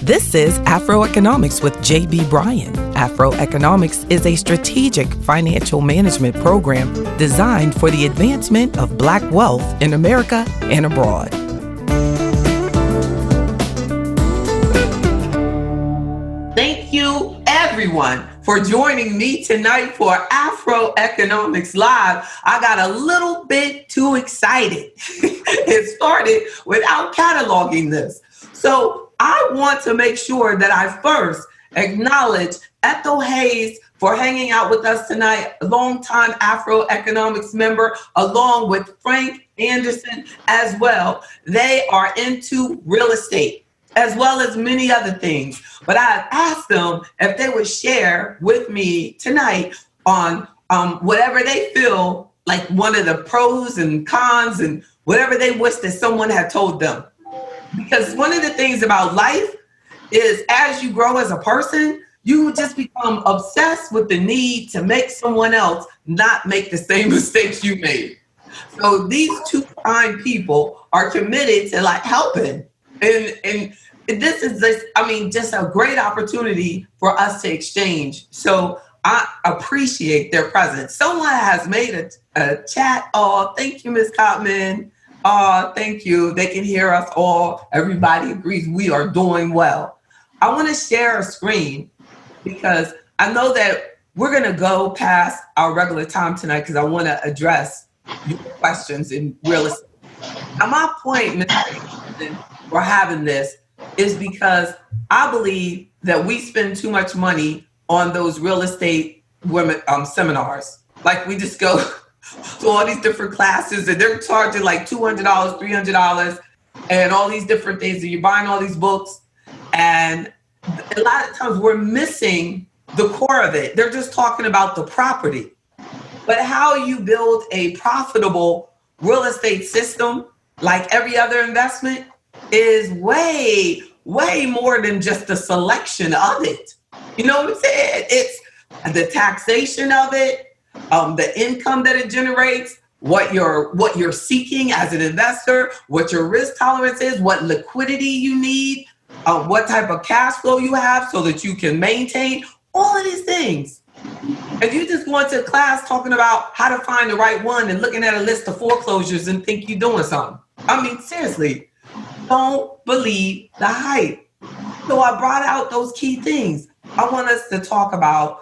This is Afroeconomics with J.B. Bryan. Afroeconomics is a strategic financial management program designed for the advancement of Black wealth in America and abroad. Thank you, everyone, for joining me tonight for Afroeconomics Live. I got a little bit too excited. It started without cataloging this. So I want to make sure that I first acknowledge Ethel Hayes for hanging out with us tonight, a longtime Afroeconomics member, along with Frank Anderson as well. They are into real estate, as well as many other things. But I asked them if they would share with me tonight on whatever they feel like one of the pros and cons and whatever they wish that someone had told them. Because one of the things about life is as you grow as a person, you just become obsessed with the need to make someone else not make the same mistakes you made. So these two kind people are committed to like helping. And this is just a great opportunity for us to exchange. So I appreciate their presence. Someone has made a chat. Oh, thank you, Ms. Cotman. Thank you. They can hear us all. Everybody agrees we are doing well. I want to share a screen because I know that we're going to go past our regular time tonight because I want to address your questions in real estate. Now, my point, Mr. for having this is because I believe that we spend too much money on those real estate women seminars. Like we just go to all these different classes and they're charging like $200, $300 and all these different things. And you're buying all these books. And a lot of times we're missing the core of it. They're just talking about the property. But how you build a profitable real estate system, like every other investment, is way, way more than just the selection of it. You know what I'm saying? It's the taxation of it, the income that it generates, what you're seeking as an investor, what your risk tolerance is, what liquidity you need, what type of cash flow you have so that you can maintain all of these things. If you just go into class talking about how to find the right one and looking at a list of foreclosures and think you're doing something. I mean, seriously, don't believe the hype. So I brought out those key things. I want us to talk about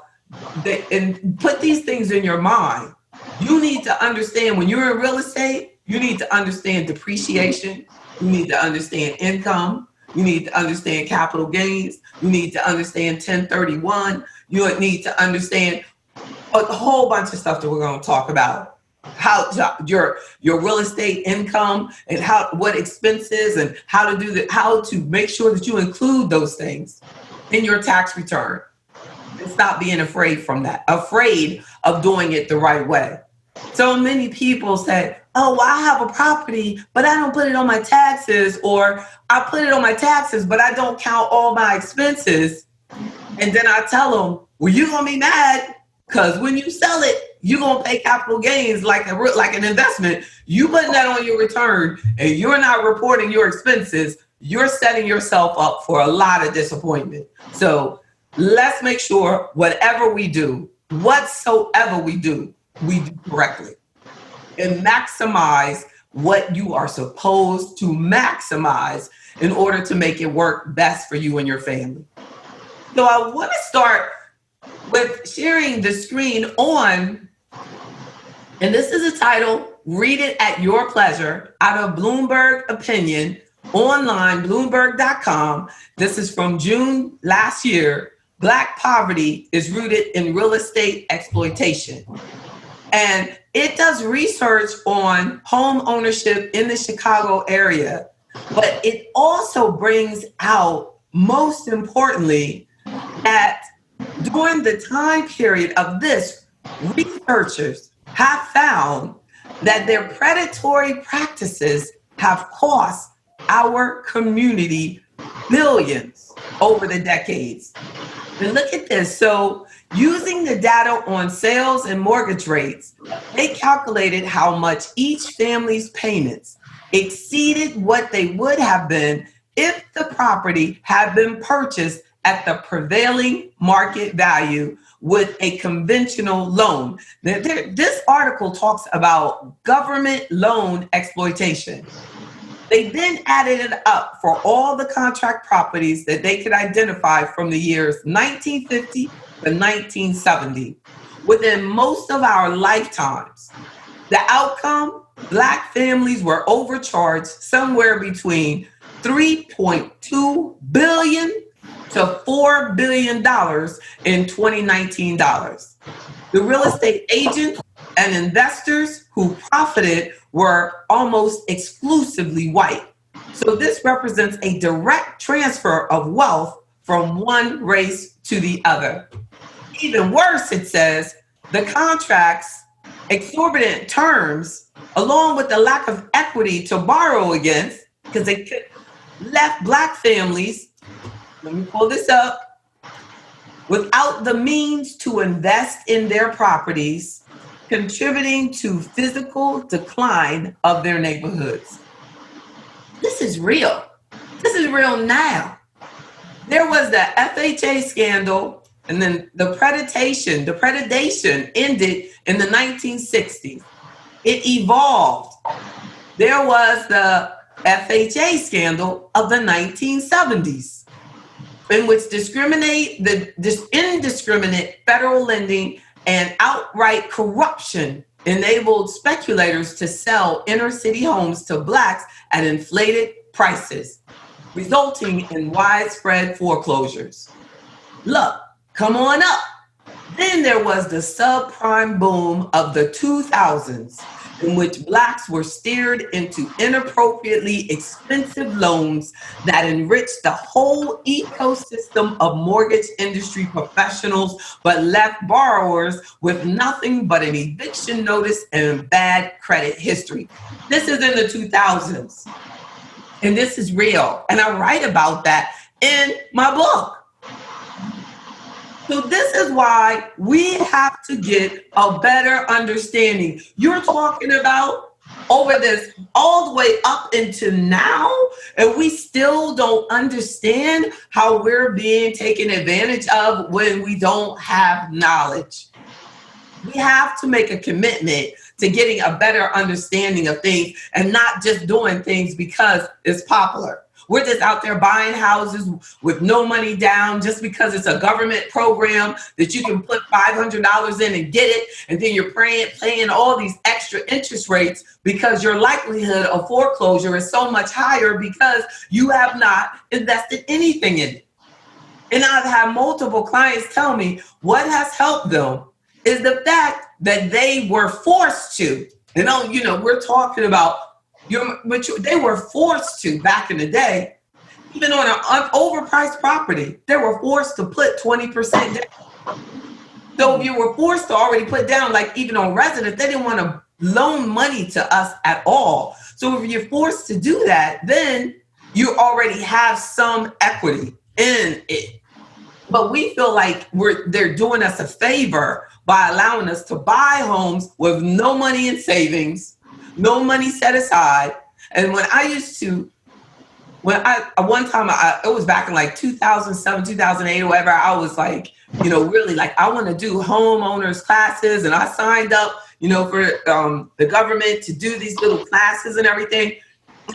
and put these things in your mind. You need to understand when you're in real estate, you need to understand depreciation. You need to understand income. You need to understand capital gains. You need to understand 1031. You need to understand a whole bunch of stuff that we're going to talk about. How your real estate income and what expenses and how to make sure that you include those things in your tax return. And stop being afraid of doing it the right way. So many people say, oh, well, I have a property, but I don't put it on my taxes, or I put it on my taxes, but I don't count all my expenses. And then I tell them, well, you're going to be mad because when you sell it, you're going to pay capital gains like an investment. You put that on your return and you're not reporting your expenses. You're setting yourself up for a lot of disappointment. So let's make sure whatsoever we do correctly and maximize what you are supposed to maximize in order to make it work best for you and your family. So I want to start with sharing the screen on, and this is a title, read it at your pleasure, out of Bloomberg Opinion online, Bloomberg.com. This is from June last year. Black poverty is rooted in real estate exploitation. And it does research on home ownership in the Chicago area, but it also brings out, most importantly, that during the time period of this, researchers have found that their predatory practices have cost our community billions over the decades. And look at this. So using the data on sales and mortgage rates, they calculated how much each family's payments exceeded what they would have been if the property had been purchased at the prevailing market value with a conventional loan. This article talks about government loan exploitation. They then added it up for all the contract properties that they could identify from the years 1950 to 1970 within most of our lifetimes. The outcome, Black families were overcharged somewhere between $3.2 billion to $4 billion in 2019 dollars. The real estate agents and investors who profited were almost exclusively white. So this represents a direct transfer of wealth from one race to the other. Even worse, it says, the contracts, exorbitant terms, along with the lack of equity to borrow against, because they left Black families, let me pull this up, without the means to invest in their properties, contributing to physical decline of their neighborhoods. This is real. This is real now. There was the FHA scandal, and then the predation ended in the 1960s. It evolved. There was the FHA scandal of the 1970s, in which indiscriminate federal lending and outright corruption enabled speculators to sell inner city homes to Blacks at inflated prices, resulting in widespread foreclosures. Look, come on up. Then there was the subprime boom of the 2000s, in which Blacks were steered into inappropriately expensive loans that enriched the whole ecosystem of mortgage industry professionals, but left borrowers with nothing but an eviction notice and bad credit history. This is in the 2000s, and this is real. And I write about that in my book. So this is why we have to get a better understanding. You're talking about over this all the way up into now, and we still don't understand how we're being taken advantage of when we don't have knowledge. We have to make a commitment to getting a better understanding of things and not just doing things because it's popular. We're just out there buying houses with no money down just because it's a government program that you can put $500 in and get it. And then you're paying all these extra interest rates because your likelihood of foreclosure is so much higher because you have not invested anything in it. And I've had multiple clients tell me what has helped them is the fact that they were forced to. We're talking about they were forced to back in the day, even on an overpriced property, they were forced to put 20% down. So if you were forced to already put down, like even on residents, they didn't want to loan money to us at all. So if you're forced to do that, then you already have some equity in it. But we feel like they're doing us a favor by allowing us to buy homes with no money in savings, no money set aside. And one time, it was back in like 2007, 2008, or whatever, I was like, really like, I want to do homeowners classes. And I signed up, for the government to do these little classes and everything.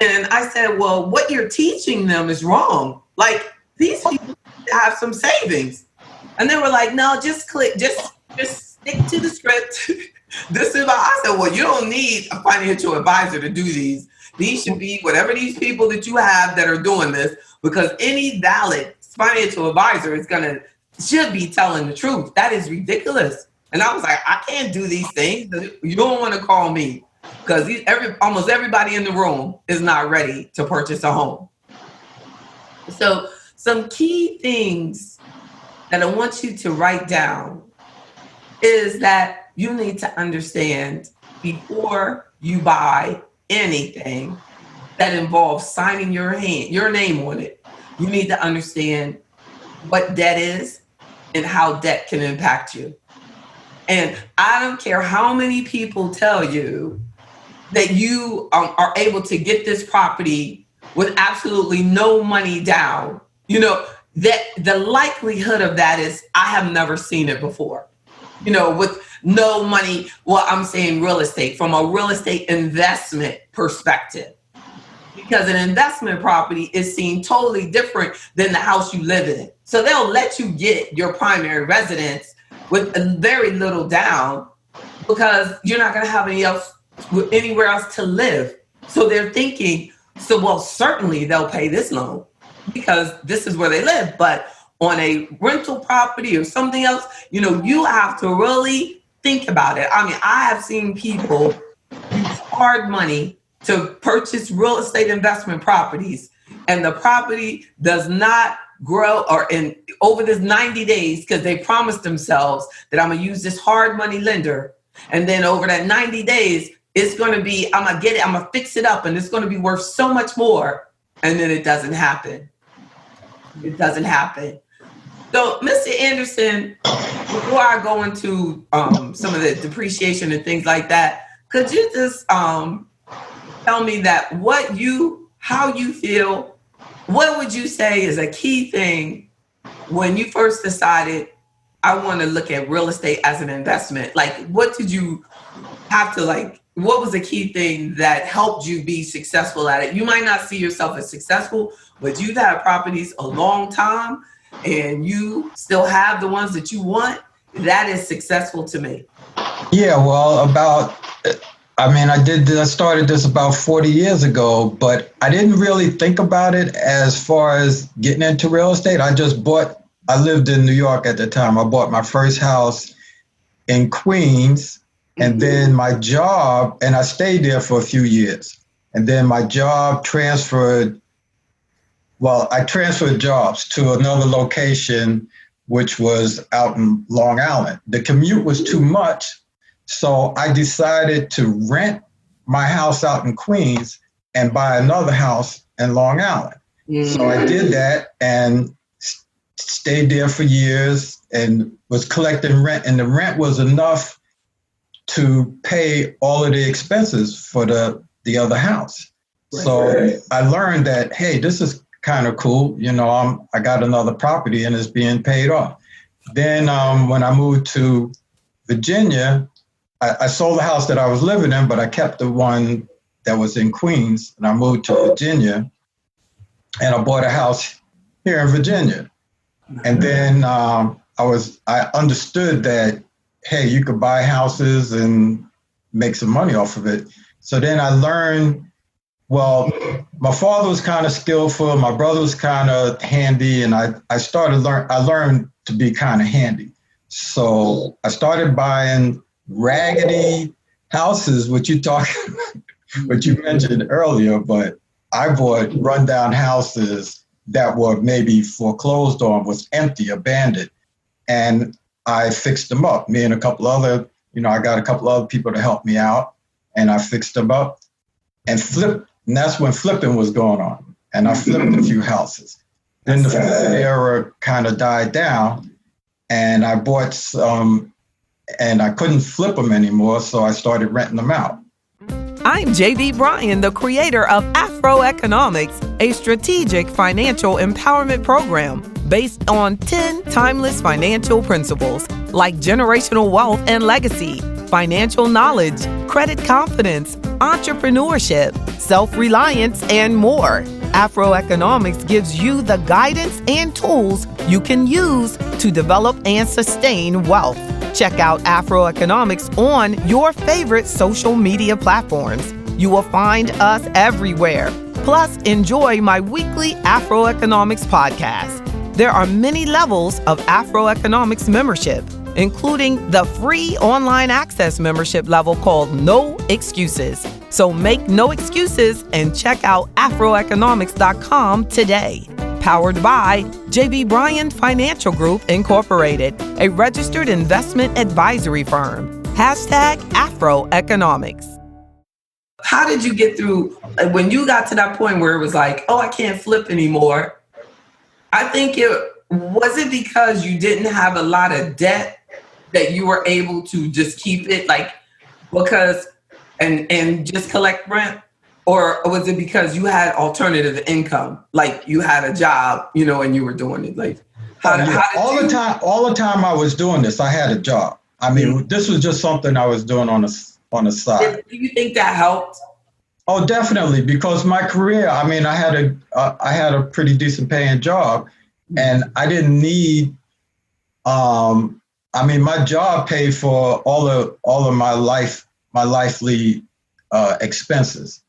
And I said, well, what you're teaching them is wrong. Like, these people have some savings. And they were like, no, just stick to the script. This is why I said, well, you don't need a financial advisor to do these. These should be whatever these people that you have that are doing this, because any valid financial advisor should be telling the truth. That is ridiculous. And I was like, I can't do these things. You don't want to call me, because almost everybody in the room is not ready to purchase a home. So some key things that I want you to write down is that you need to understand before you buy anything that involves signing your name on it. You need to understand what debt is and how debt can impact you. And I don't care how many people tell you that you are able to get this property with absolutely no money down, that the likelihood of that is I have never seen it before. With no money, well, I'm saying real estate from a real estate investment perspective. Because an investment property is seen totally different than the house you live in. So they'll let you get your primary residence with very little down because you're not going to have anywhere else to live. So they're thinking, well, certainly they'll pay this loan because this is where they live. But on a rental property or something else, you have to really think about it. I mean, I have seen people use hard money to purchase real estate investment properties, and the property does not grow over this 90 days because they promised themselves that I'm going to use this hard money lender. And then over that 90 days, it's going to be, I'm going to get it, I'm going to fix it up, and it's going to be worth so much more. And then it doesn't happen. It doesn't happen. So, Mr. Anderson, before I go into some of the depreciation and things like that, could you just tell me that how you feel, what would you say is a key thing when you first decided I want to look at real estate as an investment? Like, what did you have to what was the key thing that helped you be successful at it? You might not see yourself as successful, but you've had properties a long time and you still have the ones that you want. That is successful to me. Yeah, well, I started this about 40 years ago, but I didn't really think about it as far as getting into real estate. I lived in New York at the time. I bought my first house in Queens, and then my job, and I stayed there for a few years. And then my job I transferred jobs to another location, which was out in Long Island. The commute was too much. So I decided to rent my house out in Queens and buy another house in Long Island. So I did that and stayed there for years and was collecting rent. And the rent was enough to pay all of the expenses for the other house. So I learned that, hey, this is kind of cool. I got another property and it's being paid off. Then when I moved to Virginia, I sold the house that I was living in, but I kept the one that was in Queens, and I moved to Virginia, and I bought a house here in Virginia. And then I understood that, hey, you could buy houses and make some money off of it. So then I learned, well, my father was kind of skillful, my brother was kind of handy, and I learned to be kind of handy. So I started buying raggedy houses, what you mentioned earlier, but I bought rundown houses that were maybe foreclosed on, was empty, abandoned, and I fixed them up. Me and a couple other, I got a couple other people to help me out, and I fixed them up and flipped. And that's when flipping was going on, and I flipped a few houses. Then the flipping era kind of died down, and I bought some. And I couldn't flip them anymore, so I started renting them out. I'm J.B. Bryan, the creator of Afro Economics, a strategic financial empowerment program based on 10 timeless financial principles like generational wealth and legacy, financial knowledge, credit confidence, entrepreneurship, self-reliance, and more. Afro Economics gives you the guidance and tools you can use to develop and sustain wealth. Check out Afro Economics on your favorite social media platforms. You will find us everywhere. Plus, enjoy my weekly Afro Economics podcast. There are many levels of Afro Economics membership, including the free online access membership level called No Excuses. So make no excuses and check out afroeconomics.com today. Powered by J.B. Bryan Financial Group, Incorporated, a registered investment advisory firm. #Afro Economics. How did you get through when you got to that point where it was like, oh, I can't flip anymore? I think was it because you didn't have a lot of debt that you were able to just keep it because and just collect rent? Or was it because you had alternative income, like you had a job, and you were doing it? Like, all the time I was doing this, I had a job. I mean, this was just something I was doing on the side. Do you think that helped? Oh, definitely, because my career, I mean, I had a pretty decent paying job, and I didn't need. I mean, my job paid for all of my lively expenses.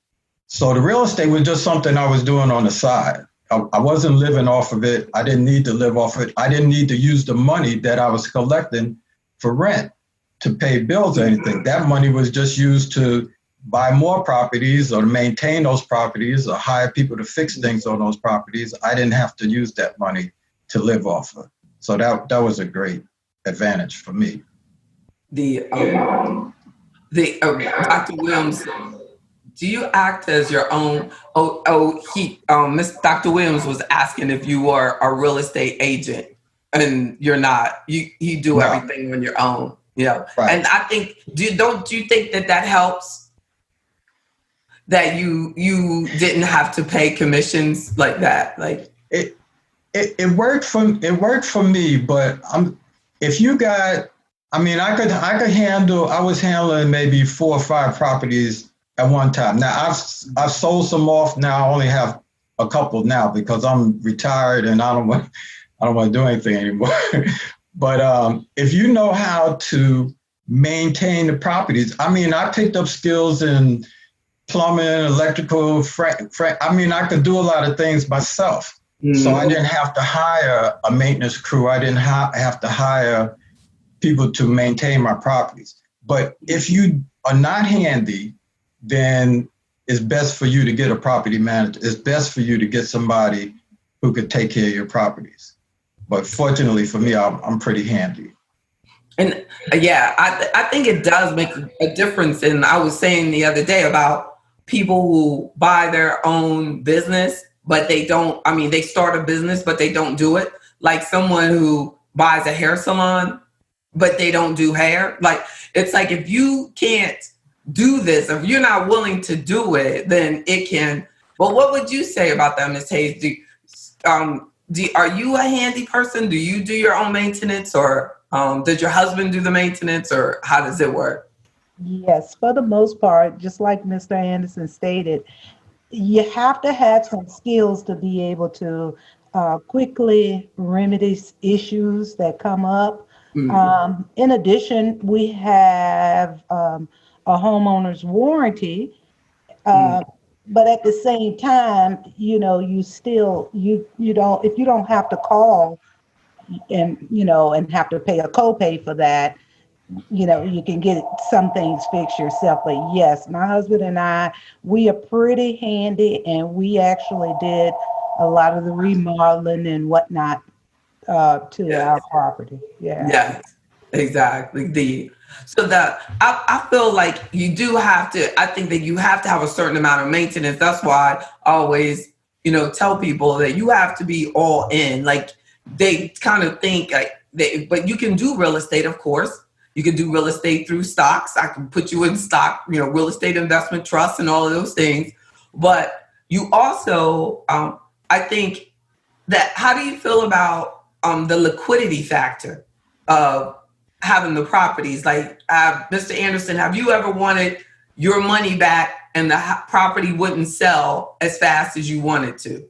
So the real estate was just something I was doing on the side. I wasn't living off of it. I didn't need to live off it. I didn't need to use the money that I was collecting for rent to pay bills or anything. That money was just used to buy more properties or to maintain those properties or hire people to fix things on those properties. I didn't have to use that money to live off of. So that was a great advantage for me. Dr. Williams, do you act as your own? Miss Dr. Williams was asking if you were a real estate agent, and you're not. You do everything on your own. Yeah, right. And I think don't you think that helps? That you didn't have to pay commissions like that, like it worked for me, but if you got, I mean, I was handling maybe 4 or 5 properties at one time. Now I've sold some off. Now I only have a couple now because I'm retired and I don't want to do anything anymore. But if you know how to maintain the properties, I mean, I picked up skills in plumbing, electrical, I mean, I could do a lot of things myself. Mm-hmm. So I didn't have to hire a maintenance crew. I didn't have to hire people to maintain my properties. But if you are not handy, then it's best for you to get a property manager. It's best for you to get somebody who could take care of your properties. But fortunately for me, I'm pretty handy. And I think it does make a difference. And I was saying the other day about people who buy their own business, but they don't, I mean, they start a business, but they don't do it. Like someone who buys a hair salon, but they don't do hair. Like, it's like, if you can't do this, if you're not willing to do it, then it can. Well, what would you say about that, Ms. Hayes? Are you a handy person? Do you do your own maintenance, or did your husband do the maintenance, or how does it work? Yes, for the most part, just like Mr. Anderson stated, you have to have some skills to be able to quickly remedy issues that come up. Mm-hmm. In addition, we have a homeowner's warranty, but at the same time, you don't, if you don't have to call and have to pay a copay for that, you can get some things fixed yourself. But yes, my husband and I, we are pretty handy, and we actually did a lot of the remodeling and whatnot to our property. Yeah, exactly. So that I feel like you do have to, I think that you have to have a certain amount of maintenance. That's why I always, tell people that you have to be all in. Like, they kind of think but you can do real estate, of course. You can do real estate through stocks. I can put you in stock, real estate investment trusts and all of those things. But you also, I think that, how do you feel about the liquidity factor of having the properties? Like, Mr. Anderson, have you ever wanted your money back and the property wouldn't sell as fast as you wanted to?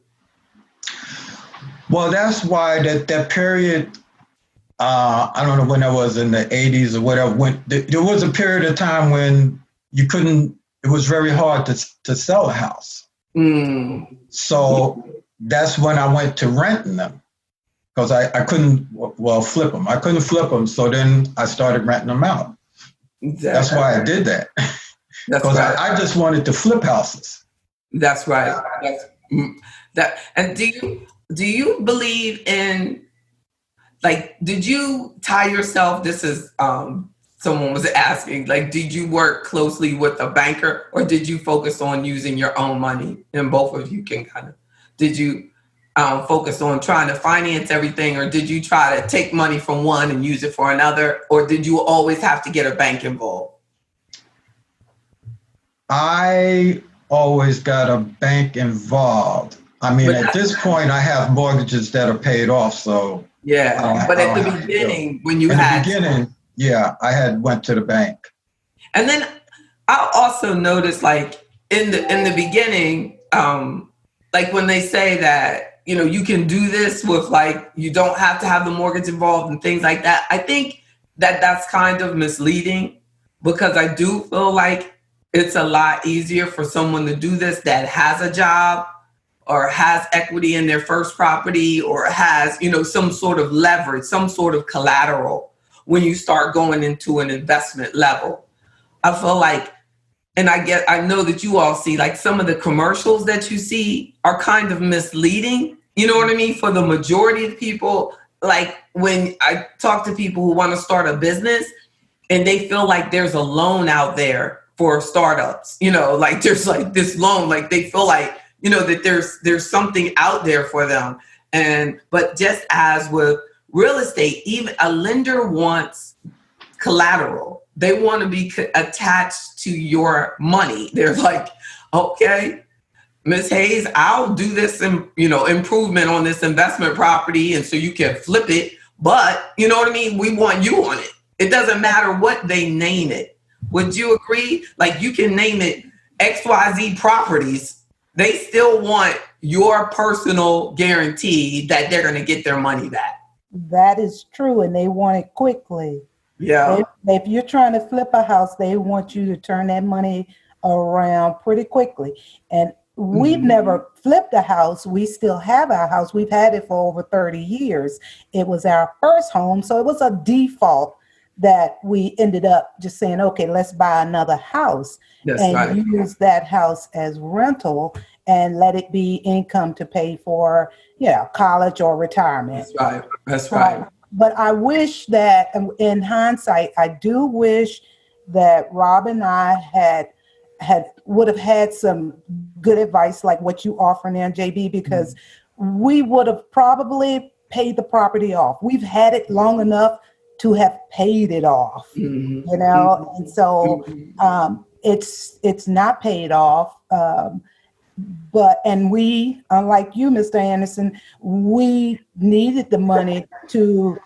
Well, that's why that period, I don't know when that was, in the 80s or whatever, there was a period of time when it was very hard to sell a house. So that's when I went to renting them, because I couldn't, flip them. I couldn't flip them. So then I started renting them out. Exactly. That's why I did that. Because right. I just wanted to flip houses. That's right. And do you believe in, like, did you tie yourself? This is someone was asking, like, did you work closely with a banker, or did you focus on using your own money? And both of you can did you focus on trying to finance everything, or did you try to take money from one and use it for another, or did you always have to get a bank involved? I always got a bank involved. I mean, But at this point, I have mortgages that are paid off, so yeah, but I at don't the have to do. beginning, when you In the had, beginning, yeah, I had went to the bank. and then I also noticed, like in the beginning, like when they say that you can do this with, like, you don't have to have the mortgage involved and things like that. I think that that's kind of misleading, because I do feel like it's a lot easier for someone to do this that has a job or has equity in their first property or has, some sort of leverage, some sort of collateral when you start going into an investment level. I feel like, and I know that you all see, like, some of the commercials that you see are kind of misleading. You know what I mean? For the majority of people, like when I talk to people who want to start a business and they feel like there's a loan out there for startups, like there's like this loan, like they feel like, that there's something out there for them. But just as with real estate, even a lender wants collateral. They want to be attached to your money. They're like, okay, Ms. Hayes, I'll do this, improvement on this investment property, and so you can flip it. But you know what I mean? We want you on it. It doesn't matter what they name it. Would you agree? Like, you can name it XYZ Properties. They still want your personal guarantee that they're going to get their money back. That is true, and they want it quickly. Yeah. If you're trying to flip a house, they want you to turn that money around pretty quickly. And we've never flipped a house. We still have our house. We've had it for over 30 years. It was our first home, so it was a default that we ended up just saying, okay, let's buy another house. That's and right. use that house as rental and let it be income to pay for, college or retirement. That's right. That's right. But I wish that, in hindsight, I do wish that Rob and I would have had some good advice like what you offer now, JB, because we would have probably paid the property off. We've had it long enough to have paid it off, and so it's not paid off. And we, unlike you, Mr. Anderson, we needed the money to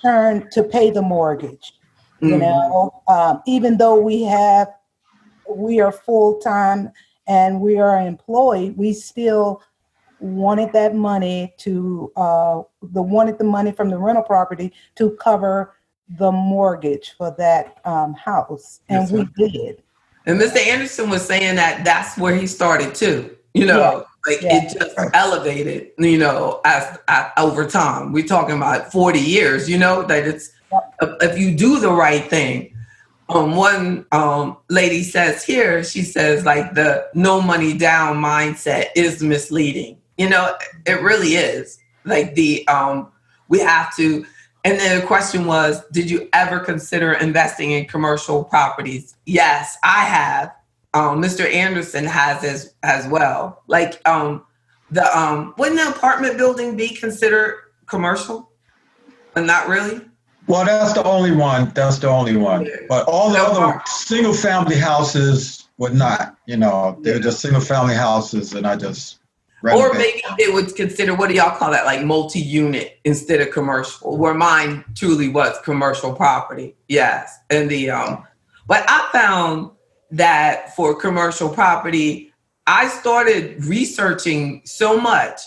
pay the mortgage. Even though we are full-time and we are employed, we still wanted that money wanted the money from the rental property to cover the mortgage for that house, and That's we right. did. And Mr. Anderson was saying that that's where he started too. It just elevated, as over time. We're talking about 40 years, that it's, if you do the right thing. One lady says here, she says, like, the no money down mindset is misleading. It really is. Like, we have to. And then the question was, did you ever consider investing in commercial properties? Yes, I have. Mr. Anderson has as well. Like, wouldn't the apartment building be considered commercial? But not really. Well, that's the only one. But all the other single family houses would not, they're just single family houses, and I just Or maybe they would consider, what do y'all call that? Like multi-unit instead of commercial, where mine truly was commercial property. Yes. And but I found that for commercial property, I started researching so much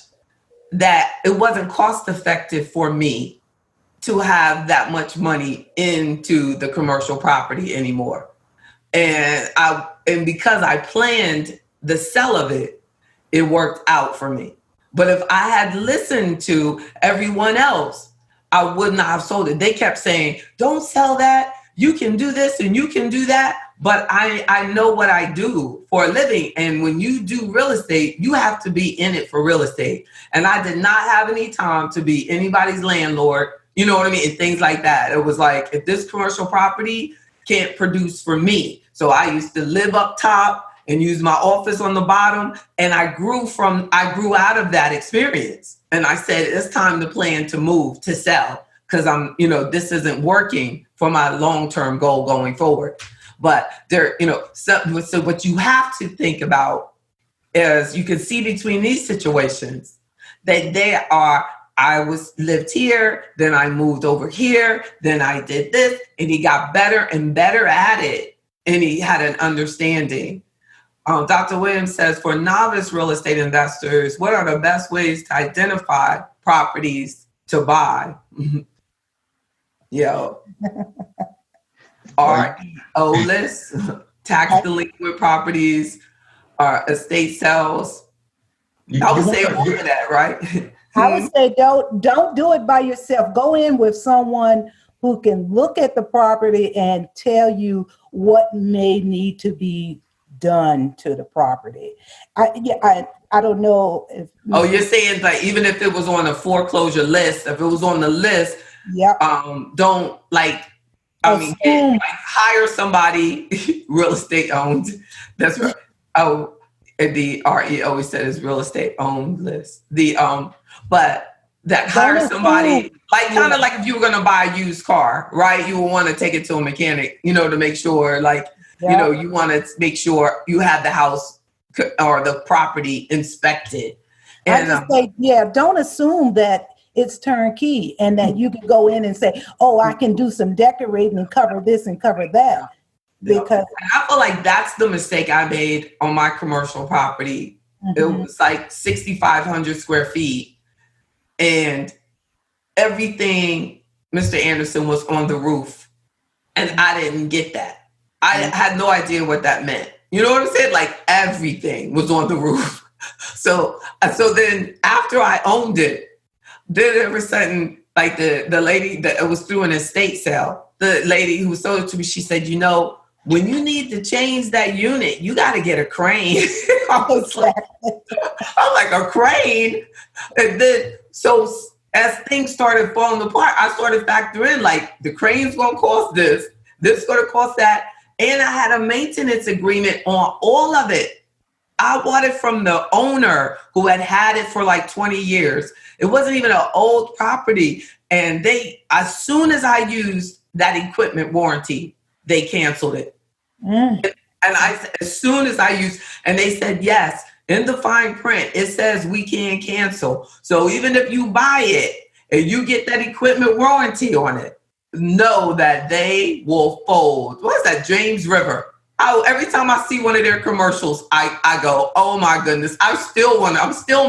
that it wasn't cost effective for me to have that much money into the commercial property anymore. And because I planned the sell of it, it worked out for me. But if I had listened to everyone else, I would not have sold it. They kept saying, don't sell that. You can do this and you can do that. But I know what I do for a living. And when you do real estate, you have to be in it for real estate. And I did not have any time to be anybody's landlord, you know what I mean? And things like that. It was like, if this commercial property can't produce for me. So I used to live up top and use my office on the bottom. And I grew out of that experience. And I said, it's time to plan to move, to sell, because this isn't working for my long-term goal going forward. But so what you have to think about is you can see between these situations that lived here, then I moved over here, then I did this, and he got better and better at it, and he had an understanding. Dr. Williams says, for novice real estate investors, what are the best ways to identify properties to buy? REO lists, tax delinquent properties, estate sales. I would say all of that, right? I would say don't do it by yourself. Go in with someone who can look at the property and tell you what may need to be done to the property. I don't know if. Oh, you're saying like even if it was on a foreclosure list, if it was on the list, don't hire somebody hire estate owned. That's right. Oh, the RE always said is real estate owned list. But that hire somebody like kind of like if you were going to buy a used car, right? You would want to take it to a mechanic, to make sure you want to make sure you have the house or the property inspected. And I just say, don't assume that it's turnkey and that you can go in and say, oh, I can do some decorating and cover this and cover that. Because I feel like that's the mistake I made on my commercial property. It was like 6,500 square feet and everything, Mr. Anderson, was on the roof. And I didn't get that. I had no idea what that meant. You know what I'm saying? Like everything was on the roof. So then after I owned it, then all of a sudden, like the lady that it was through an estate sale, the lady who sold it to me, she said, when you need to change that unit, you got to get a crane. I was like, a crane? And then, so as things started falling apart, I started factoring like the crane's going to cost this is going to cost that. And I had a maintenance agreement on all of it. I bought it from the owner who had it for like 20 years. It wasn't even an old property. And as soon as I used that equipment warranty, they canceled it. And as soon as I used, and they said, yes, in the fine print, it says we can't cancel. So even if you buy it and you get that equipment warranty on it, know that they will fold. What is that? James River. Every time I see one of their commercials, I go, oh my goodness, I'm still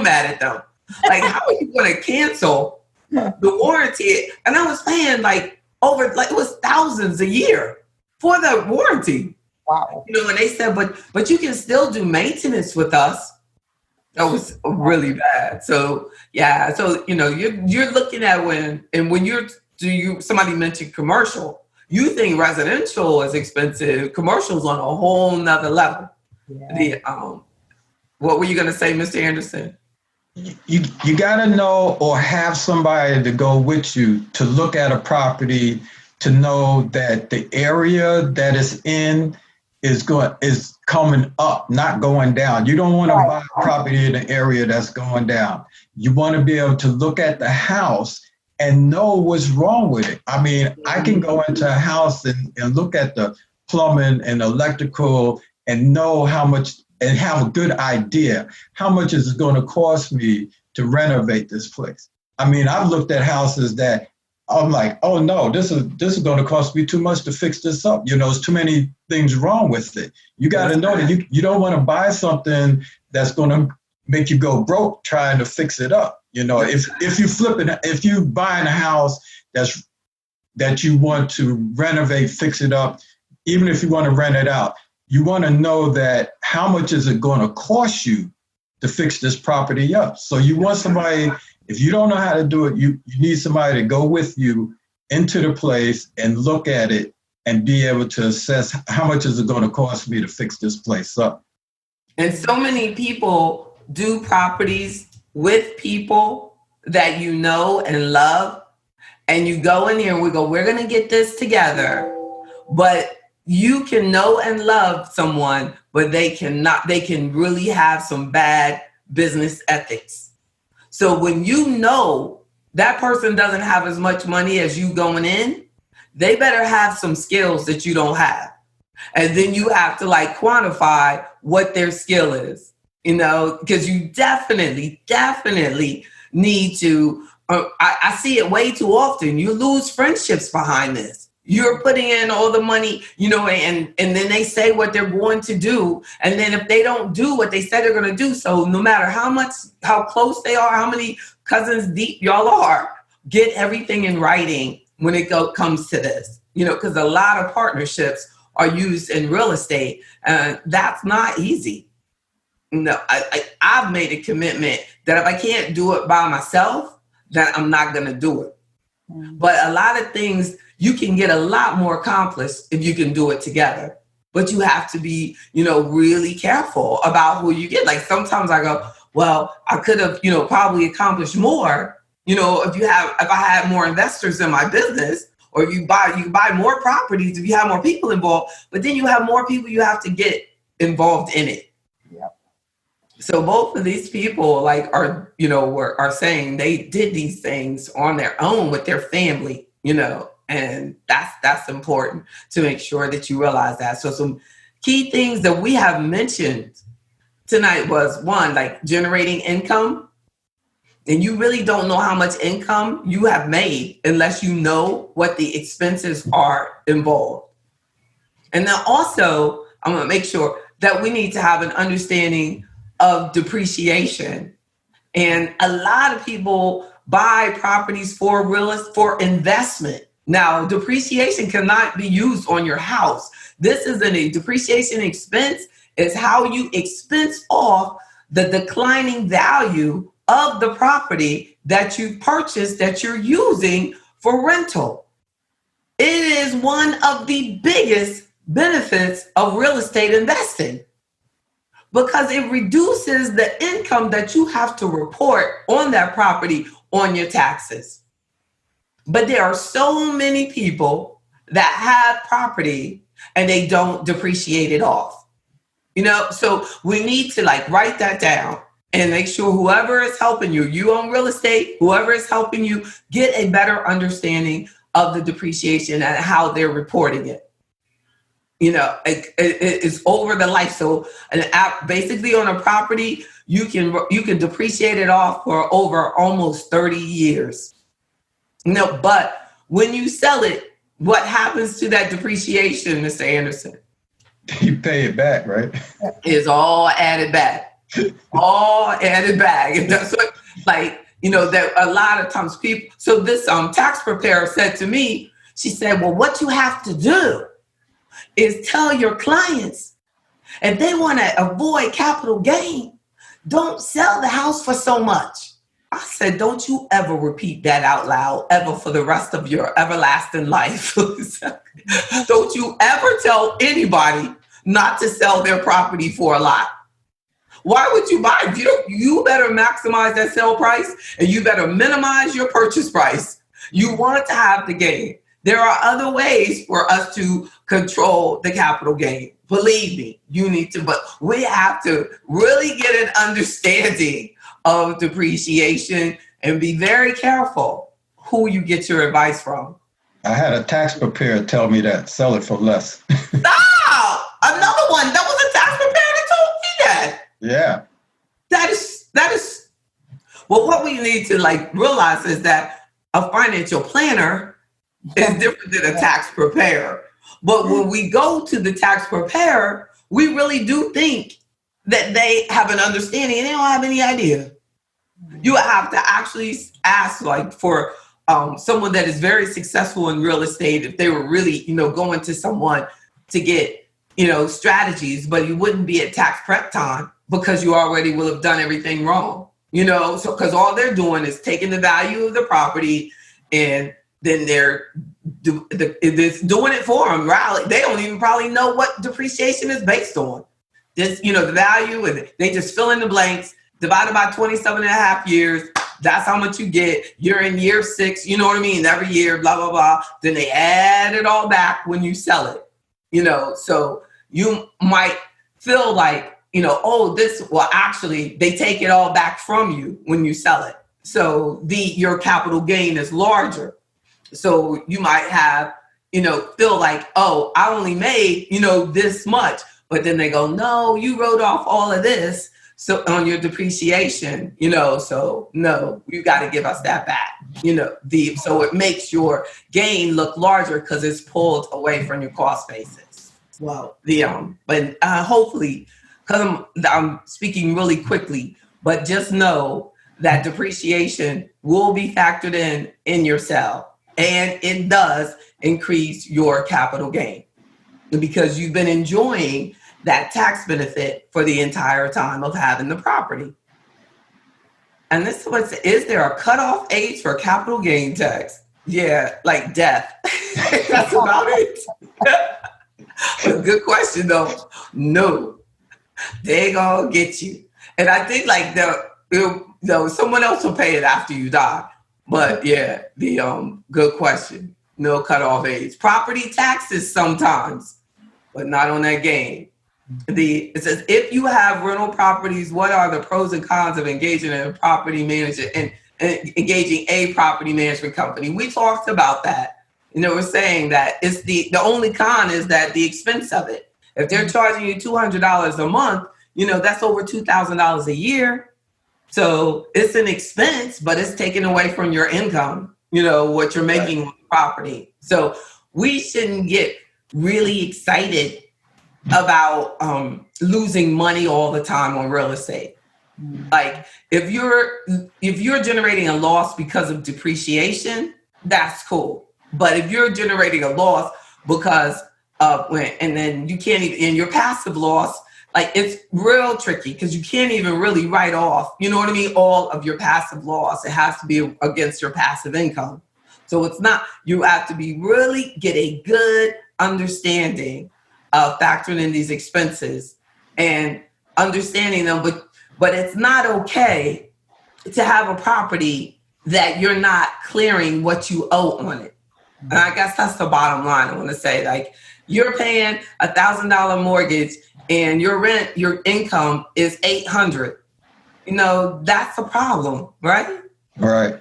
mad at them. Like, how are you going to cancel the warranty? And I was paying it was thousands a year for the warranty. Wow. And they said, but you can still do maintenance with us. That was really bad. So, you're looking at when somebody mentioned commercial, you think residential is expensive. Commercial's on a whole nother level. Yeah. What were you going to say, Mr. Anderson? You got to know or have somebody to go with you to look at a property to know that the area that it's in is coming up, not going down. You don't want to buy a property in an area that's going down. You want to be able to look at the house and know what's wrong with it. I mean, I can go into a house and look at the plumbing and electrical and know how much and have a good idea how much is it going to cost me to renovate this place. I mean, I've looked at houses that I'm like, oh no, this is going to cost me too much to fix this up. There's too many things wrong with it. You got to know that you don't want to buy something that's going to make you go broke trying to fix it up. If you buying a house that you want to renovate, fix it up, even if you want to rent it out, you want to know that how much is it going to cost you to fix this property up. So you want somebody, if you don't know how to do it, you need somebody to go with you into the place and look at it and be able to assess how much is it going to cost me to fix this place up. And so many people do properties with people that you know and love, and you go in here and we go, we're going to get this together. But you can know and love someone, but they can really have some bad business ethics. So when you know that person doesn't have as much money as you going in, they better have some skills that you don't have. And then you have to quantify what their skill is. because you definitely need to. I see it way too often. You lose friendships behind this. You're putting in all the money, and then they say what they're going to do. And then if they don't do what they said they're going to do, so no matter how close they are, how many cousins deep y'all are, get everything in writing when it comes to this, because a lot of partnerships are used in real estate. That's not easy. No, I've made a commitment that if I can't do it by myself, then I'm not going to do it. But a lot of things you can get a lot more accomplished if you can do it together. But you have to be, really careful about who you get. Like sometimes I go, well, I could have, probably accomplished more, if I had more investors in my business, or if you buy more properties, if you have more people involved, but then you have more people you have to get involved in it. Yep. So both of these people are saying they did these things on their own with their family, and that's important to make sure that you realize that. So some key things that we have mentioned tonight was, one, like generating income. And you really don't know how much income you have made unless you know what the expenses are involved. And then also, I'm going to make sure that we need to have an understanding of depreciation. And a lot of people buy properties for investment. Now, depreciation cannot be used on your house. This isn't a depreciation expense. It's how you expense off the declining value of the property that you purchased that you're using for rental. It is one of the biggest benefits of real estate investing because it reduces the income that you have to report on that property on your taxes. But there are so many people that have property and they don't depreciate it off. So we need to write that down and make sure whoever is helping you own real estate, whoever is helping you, get a better understanding of the depreciation and how they're reporting it. It's over the life. So basically on a property, you can depreciate it off for over almost 30 years. But when you sell it, what happens to that depreciation, Mr. Anderson? You pay it back, right? It's all added back. All added back. And that's what, that a lot of times people, so this tax preparer said to me, she said, well, what you have to do is tell your clients, if they want to avoid capital gain, don't sell the house for so much. I said, don't you ever repeat that out loud, ever, for the rest of your everlasting life. Don't you ever tell anybody not to sell their property for a lot. Why would you buy it? You better maximize that sale price and you better minimize your purchase price. You want to have the gain. There are other ways for us to control the capital gain. Believe me, you need to, but we have to really get an understanding of depreciation and be very careful who you get your advice from. I had a tax preparer tell me that, sell it for less. Another one. That was a tax preparer that told me that. Yeah. That is, well, what we need to realize is that a financial planner is different than a tax preparer. But when we go to the tax preparer, we really do think that they have an understanding and they don't have any idea. You have to actually ask for someone that is very successful in real estate, if they were really, going to someone to get, strategies, but you wouldn't be at tax prep time because you already will have done everything wrong, so because all they're doing is taking the value of the property and then they're doing it for them. Right? They don't even probably know what depreciation is based on. This, the value, and they just fill in the blanks, divided by 27 and a half years. That's how much you get. You're in year 6, you know what I mean? Every year, blah, blah, blah. Then they add it all back when you sell it, So you might feel actually, they take it all back from you when you sell it. So your capital gain is larger. So you might have, feel I only made, this much. But then they go, no, you wrote off all of this. So on your depreciation, you know, so no, you got to give us that back, you know, so it makes your gain look larger because it's pulled away from your cost basis. Well, but hopefully, because I'm speaking really quickly, but just know that depreciation will be factored in your sale, and it does increase your capital gain because you've been enjoying that tax benefit for the entire time of having the property. And this is there a cutoff age for capital gain tax? Yeah, like death. That's about it. Good question though. No, they gonna get you. And I think like someone else will pay it after you die. But yeah, good question. No cutoff age. Property taxes sometimes, but not on that gain. It says, if you have rental properties, what are the pros and cons of engaging in a property manager and engaging a property management company? We talked about that. You know, we're saying that it's the only con is that the expense of it. If they're charging you $200 a month, you know, that's over $2,000 a year. So it's an expense, but it's taken away from your income, you know, what you're making on the property. So we shouldn't get really excited about losing money all the time on real estate. Like if you're generating a loss because of depreciation, that's cool. But if you're generating a loss because and then you can't even, in your passive loss, like it's real tricky because you can't even really write off, you know what I mean, all of your passive loss. It has to be against your passive income. So it's not, you have to be really get a good understanding of factoring in these expenses and understanding them, but it's not okay to have a property that you're not clearing what you owe on it. And I guess that's the bottom line. I want to say, like, you're paying $1,000 mortgage and your income is $800. You know, that's a problem, right? Right.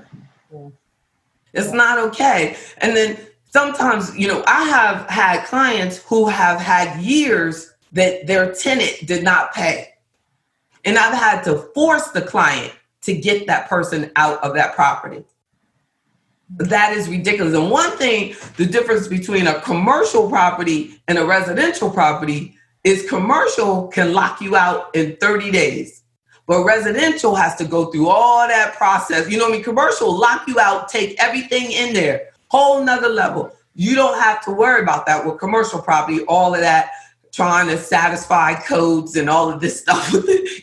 It's not okay. And then sometimes, you know, I have had clients who have had years that their tenant did not pay. And I've had to force the client to get that person out of that property. That is ridiculous. And one thing, the difference between a commercial property and a residential property is commercial can lock you out in 30 days. But residential has to go through all that process. You know what I mean? Commercial lock you out, take everything in there, whole nother level. You don't have to worry about that with commercial property, all of that trying to satisfy codes and all of this stuff.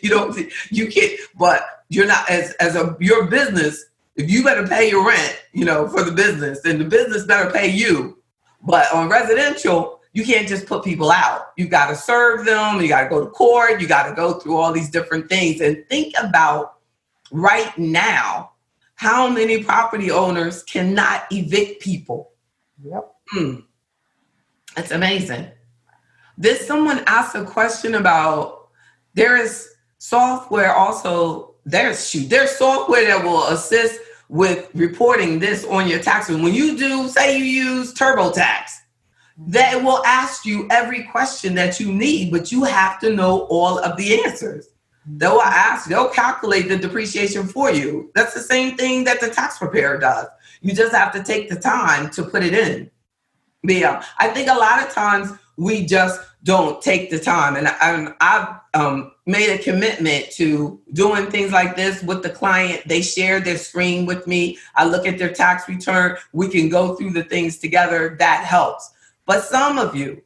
You can't, but you're not, your business, if you better pay your rent, you know, for the business, then the business better pay you. But on residential, you can't just put people out. You got to serve them. You got to go to court. You got to go through all these different things. And think about right now, how many property owners cannot evict people? Yep. That's amazing. Someone asked a question about, there is software also, there's software that will assist with reporting this on your taxes. When you do, say you use TurboTax, that will ask you every question that you need, but you have to know all of the answers. They'll calculate the depreciation for you. That's the same thing that the tax preparer does. You just have to take the time to put it in. Yeah, I think a lot of times we just don't take the time. And I've made a commitment to doing things like this with the client. They share their screen with me. I look at their tax return. We can go through the things together. That helps. But some of you,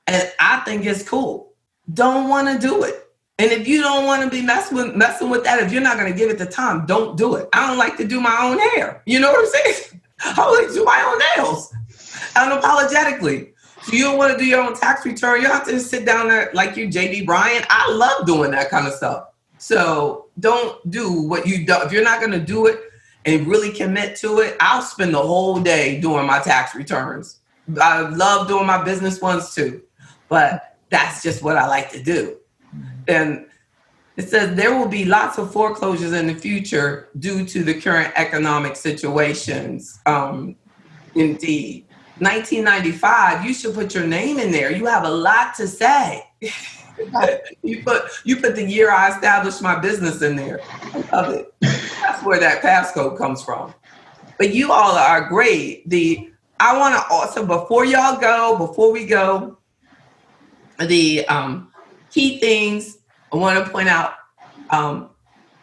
and I think it's cool, don't want to do it. And if you don't want to be messing with that, if you're not going to give it the time, don't do it. I don't like to do my own hair. You know what I'm saying? I like to do my own nails unapologetically. So you don't want to do your own tax return. You have to sit down there like you, J.D. Bryan. I love doing that kind of stuff. So don't do what you do. If you're not going to do it and really commit to it, I'll spend the whole day doing my tax returns. I love doing my business ones too, but that's just what I like to do. And it says there will be lots of foreclosures in the future due to the current economic situations. Indeed. 1995, you should put your name in there. You have a lot to say. You put the year I established my business in there. I love it. That's where that passcode comes from. But you all are great. I want to also, before we go, the key things I want to point out,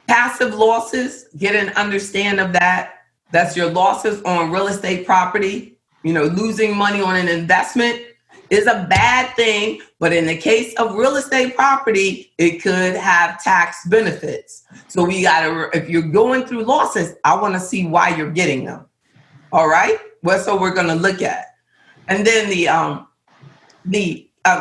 passive losses, get an understanding of that. That's your losses on real estate property. Losing money on an investment is a bad thing, but in the case of real estate property, it could have tax benefits. So if you're going through losses, I want to see why you're getting them. All right. Well, so we're going to look at, and then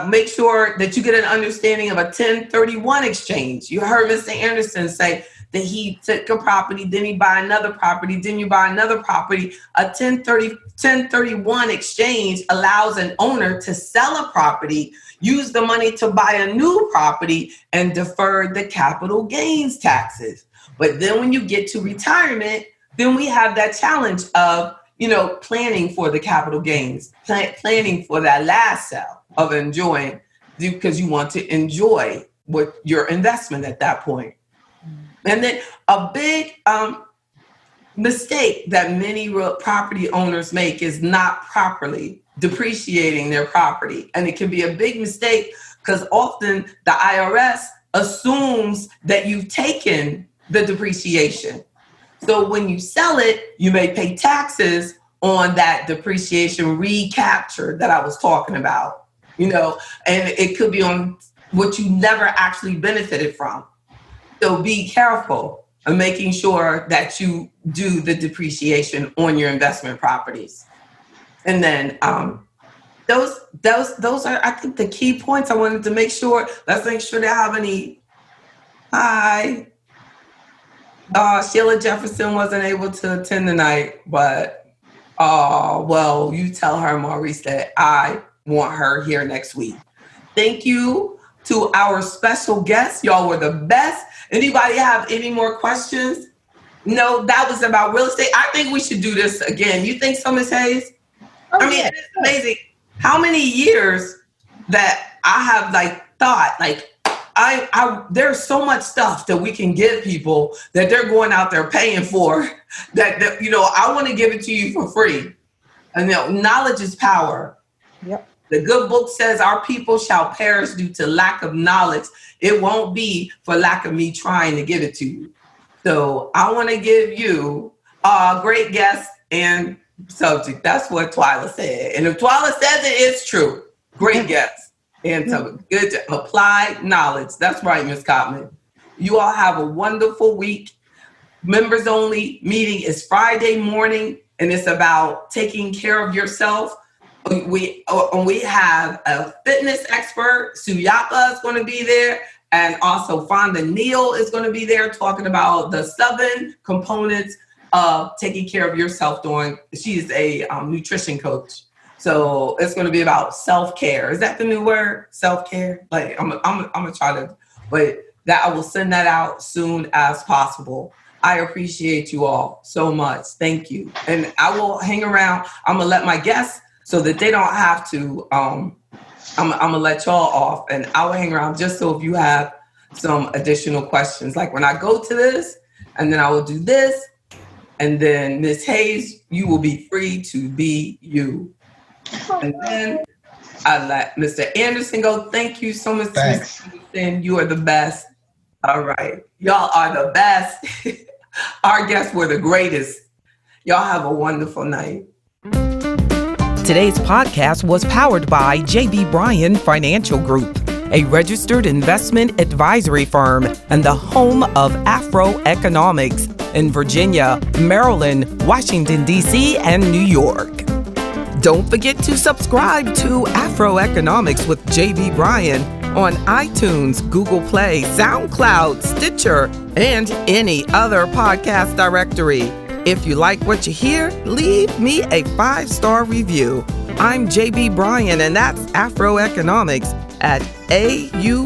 make sure that you get an understanding of a 1031 exchange. You heard Mr. Anderson say that he took a property, then he buy another property, then you buy another property. A 1031 exchange allows an owner to sell a property, use the money to buy a new property, and defer the capital gains taxes. But then when you get to retirement, then we have that challenge of, planning for the capital gains, planning for that last sale of enjoying, because you want to enjoy what your investment at that point. And then a big mistake that many real property owners make is not properly depreciating their property. And it can be a big mistake because often the IRS assumes that you've taken the depreciation. So when you sell it, you may pay taxes on that depreciation recapture that I was talking about, and it could be on what you never actually benefited from. So be careful of making sure that you do the depreciation on your investment properties. And then those are, I think, the key points I wanted to make sure. Let's make sure they have any. Hi. Sheila Jefferson wasn't able to attend tonight, but you tell her, Maurice, that I want her here next week. Thank you to our special guests. Y'all were the best. Anybody have any more questions? No, that was about real estate. I think we should do this again. You think so, Ms. Hayes? It's amazing how many years that I have thought, there's so much stuff that we can give people that they're going out there paying for that I want to give it to you for free. And knowledge is power. Yep. The good book says our people shall perish due to lack of knowledge. It won't be for lack of me trying to give it to you. So I want to give you a great guest and subject. That's what Twyla said. And if Twyla says it, it's true. Great guest. And so good to apply knowledge. That's right, Ms. Cotman. You all have a wonderful week. Members only meeting is Friday morning, and it's about taking care of yourself. We have a fitness expert, Suyapa is going to be there, and also Fonda Neal is going to be there talking about the 7 components of taking care of yourself. She's a nutrition coach. So it's going to be about self-care. Is that the new word? Self-care? I'm gonna try to, but that I will send that out soon as possible. I appreciate you all so much. Thank you. And I will hang around. I'm gonna let my guests so that they don't have to. I'm gonna let y'all off, and I will hang around just so if you have some additional questions. Like when I go to this, and then I will do this, and then Ms. Hayes, you will be free to be you. And then I let Mr. Anderson go. Thank you so much, Mr. Anderson. You are the best. All right. Y'all are the best. Our guests were the greatest. Y'all have a wonderful night. Today's podcast was powered by J.B. Bryan Financial Group, a registered investment advisory firm and the home of Afro Economics in Virginia, Maryland, Washington, D.C., and New York. Don't forget to subscribe to Afro Economics with J.B. Bryan on iTunes, Google Play, SoundCloud, Stitcher, and any other podcast directory. If you like what you hear, leave me a 5-star review. I'm J.B. Bryan, and that's Afro Economics at AURN.com.